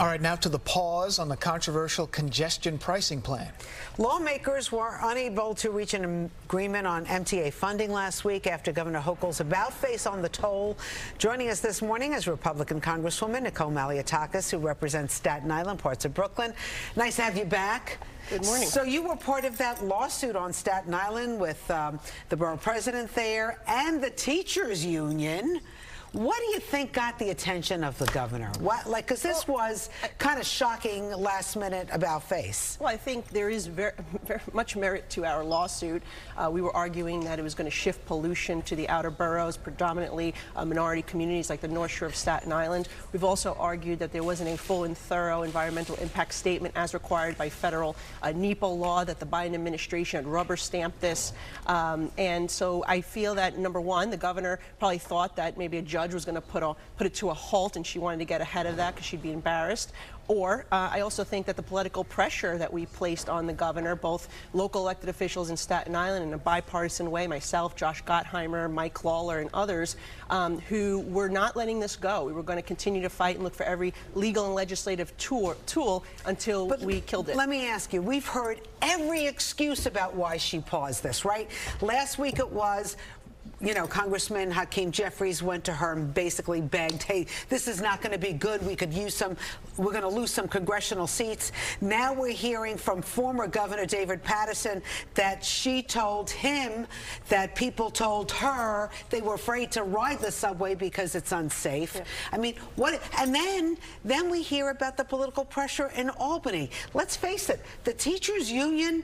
All right, now to the pause on the controversial congestion pricing plan. Lawmakers were unable to reach an agreement on MTA funding last week after Governor Hochul's about-face on the toll. Joining us this morning is Republican Congresswoman Nicole Malliotakis, who represents Staten Island, parts of Brooklyn. Nice to have you back. Good morning. So you were part of that lawsuit on Staten Island with the borough president there and the teachers union. What do you think got the attention of the governor? Because this was kind of shocking last minute about face. Well, I think there is very much merit to our lawsuit. We were arguing that it was going to shift pollution to the outer boroughs, predominantly minority communities like the North Shore of Staten Island. We've also argued that there wasn't a full and thorough environmental impact statement as required by federal NEPA law, that the Biden administration had rubber stamped this. And so I feel that, number one, the governor probably thought that maybe a judge was going to put it to a halt, and she wanted to get ahead of that because she'd be embarrassed. Or I also think that the political pressure that we placed on the governor, both local elected officials in Staten Island in a bipartisan way, myself, Josh Gottheimer, Mike Lawler, and others, who were not letting this go. We were going to continue to fight and look for every legal and legislative tool until we killed it. Let me ask you, we've heard every excuse about why she paused this, right? Last week it was, you know, Congressman Hakeem Jeffries went to her and basically begged, hey, this is not going to be good. We could use we're going to lose some congressional seats. Now we're hearing from former Governor David Paterson that she told him that people told her they were afraid to ride the subway because it's unsafe. Yeah. I mean, what? And then we hear about the political pressure in Albany. Let's face it, the teachers union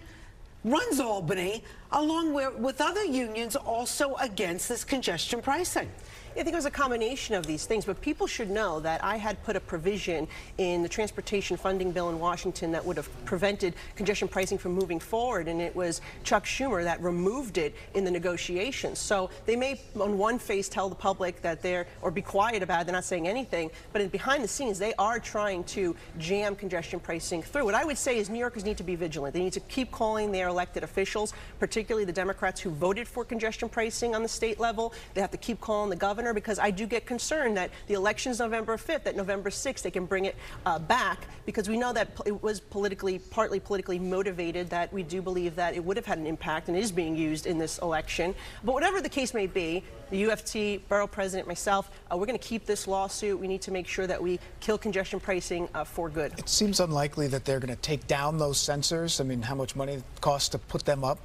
runs Albany, along with other unions also against this congestion pricing. I think it was a combination of these things, but people should know that I had put a provision in the transportation funding bill in Washington that would have prevented congestion pricing from moving forward, and it was Chuck Schumer that removed it in the negotiations. So they may on one face tell the public that or be quiet about it, they're not saying anything, but behind the scenes they are trying to jam congestion pricing through. What I would say is New Yorkers need to be vigilant. They need to keep calling their elected officials, particularly the Democrats who voted for congestion pricing on the state level. They have to keep calling the governor, because I do get concerned that the election's November 5th, that November 6th they can bring it back, because we know that it was partly politically motivated, that we do believe that it would have had an impact and is being used in this election. But whatever the case may be, the UFT, borough president, myself, we're going to keep this lawsuit. We need to make sure that we kill congestion pricing for good. It seems unlikely that they're going to take down those sensors. I mean, how much money it costs to put them up.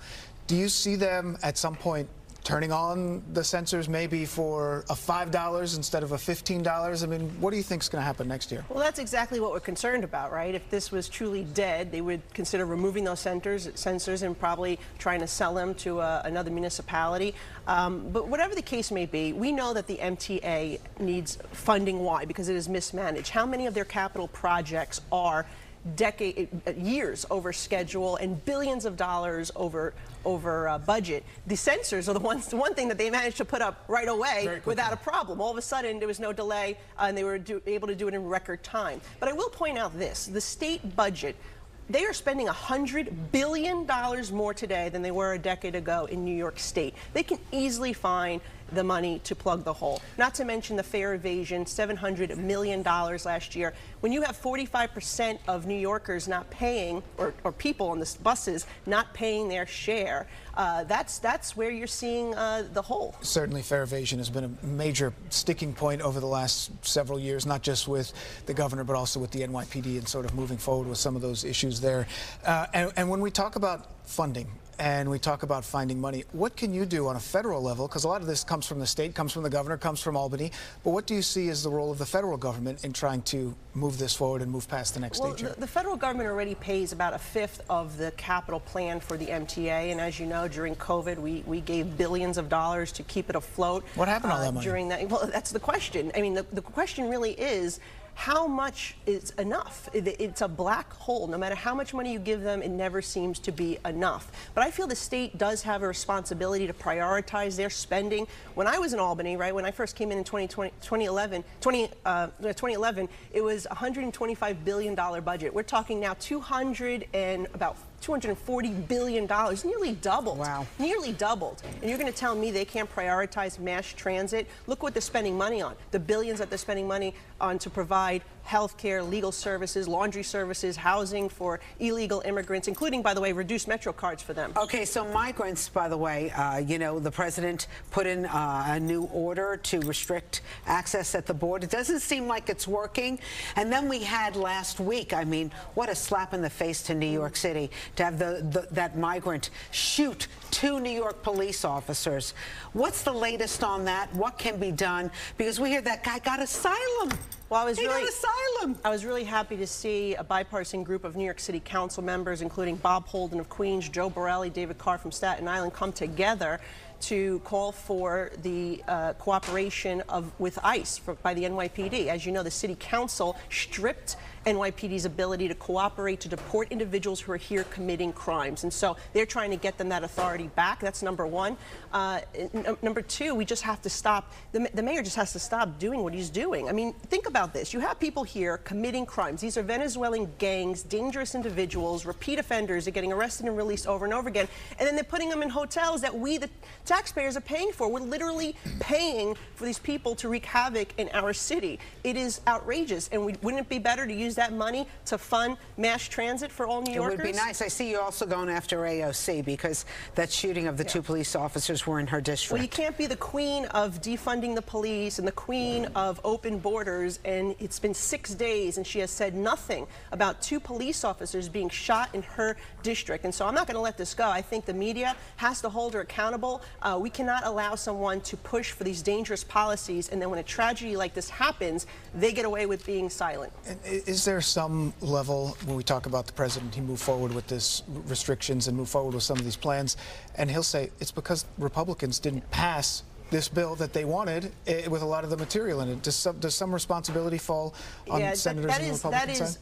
Do you see them at some point turning on the sensors maybe for a $5 instead of a $15? I mean, what do you think is going to happen next year? Well, that's exactly what we're concerned about, right? If this was truly dead, they would consider removing those sensors and probably trying to sell them to another municipality. But whatever the case may be, we know that the MTA needs funding. Why? Because it is mismanaged. How many of their capital projects are years over schedule and billions of dollars over budget? The sensors are the one thing that they managed to put up right away without a problem. All of a sudden there was no delay and they were able to do it in record time. But I will point out this: the state budget, they are spending $100 billion more today than they were a decade ago in New York State. They can easily find the money to plug the hole. Not to mention the fare evasion, $700 million last year. When you have 45% of New Yorkers not paying, or people on the buses not paying their share, that's where you're seeing the hole. Certainly fare evasion has been a major sticking point over the last several years, not just with the governor, but also with the NYPD and sort of moving forward with some of those issues there. And when we talk about funding, and we talk about finding money, what can you do on a federal level? Because a lot of this comes from the state, comes from the governor, comes from Albany. But what do you see as the role of the federal government in trying to move this forward and move past the next stage? Well, the federal government already pays about 1/5 of the capital plan for the MTA. And as you know, during COVID, we gave billions of dollars to keep it afloat. What happened to all that money? During that? Well, that's the question. I mean, the question really is, how much is enough? It's a black hole. No matter how much money you give them, it never seems to be enough. But I feel the state does have a responsibility to prioritize their spending. When I was in Albany, right, when I first came in 2011, it was a $125 billion budget. We're talking now about $240 billion, nearly doubled. Wow. Nearly doubled. And you're going to tell me they can't prioritize mass transit? Look what they're spending money on. The billions that they're spending money on to provide health care, legal services, laundry services, housing for illegal immigrants, including, by the way, reduced Metro cards for them. Okay, so migrants, by the way, you know, the president put in a new order to restrict access at the border. It doesn't seem like it's working. And then we had last week, I mean, what a slap in the face to New York City to have that migrant shoot 2 New York police officers. What's the latest on that? What can be done? Because we hear that guy got asylum. Well, He got asylum. I was really happy to see a bipartisan group of New York City council members, including Bob Holden of Queens, Joe Borelli, David Carr from Staten Island, come together to call for the cooperation with ICE by the NYPD. As you know, the city council stripped NYPD's ability to cooperate to deport individuals who are here committing crimes. And so they're trying to get them that authority back. That's number one. Number two, we just have to stop, the mayor just has to stop doing what he's doing. I mean, think about this. You have people here committing crimes. These are Venezuelan gangs, dangerous individuals, repeat offenders. They're getting arrested and released over and over again. And then they're putting them in hotels that we, the taxpayers, are paying for. We're literally paying for these people to wreak havoc in our city. It is outrageous. And wouldn't it be better to use that money to fund mass transit for all New Yorkers? It would be nice. I see you also going after AOC because that shooting of the 2 police officers were in her district. Well, you can't be the queen of defunding the police and the queen of open borders, and it's been 6 days and she has said nothing about 2 police officers being shot in her district. And so I'm not going to let this go. I think the media has to hold her accountable. We cannot allow someone to push for these dangerous policies, and then when a tragedy like this happens, they get away with being silent. And is there some level, when we talk about the president, he moved forward with this restrictions and moved forward with some of these plans, and he'll say it's because Republicans didn't pass this bill that they wanted with a lot of the material in it. Does some responsibility fall on senators on the Republican side? That is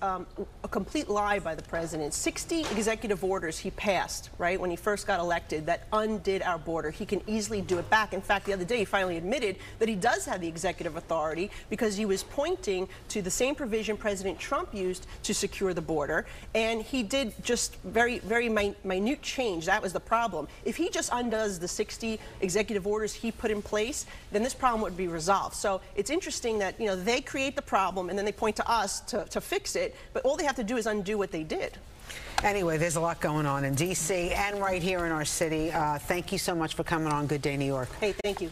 a complete lie by the president. 60 executive orders he passed, right, when he first got elected that undid our border. He can easily do it back. In fact, the other day he finally admitted that he does have the executive authority because he was pointing to the same provision President Trump used to secure the border, and he did just very minute change. That was the problem. If he just undoes the 60 executive orders he put in place, then this problem would be resolved. So it's interesting that, you know, they create the problem and then they point to us to fix it, but all they have to do is undo what they did. Anyway, there's a lot going on in D.C. and right here in our city. Thank you so much for coming on Good Day New York. Hey, thank you.